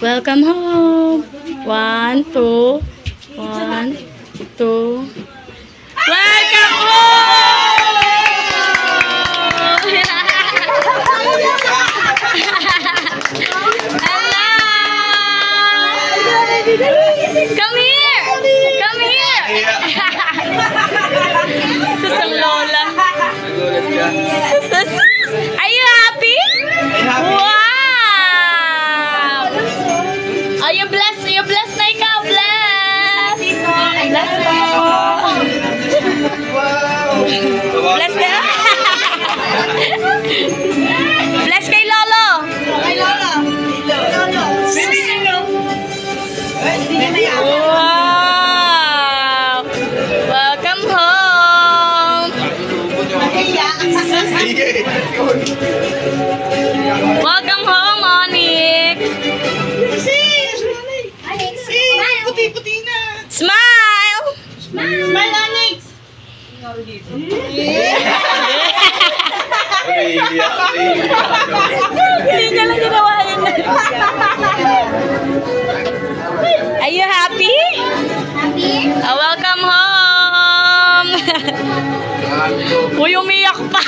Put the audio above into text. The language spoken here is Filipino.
Welcome home. 1, 2. 1, 2. Welcome home! Hello! Come here! Come here! Susang lola. Are you happy? Wow! Are you blessed? Are you blessed na ikaw? Bless! Bless po! Bless ka? Bless kay Lolo! Kay Lola. Wow! Welcome home! Welcome home, Onyx! Puti-puti na. Smile! Smile, Onyx. Hindi niya lang ginawa yun. Are you happy? Happy? Welcome home! Uy, umiyak pa!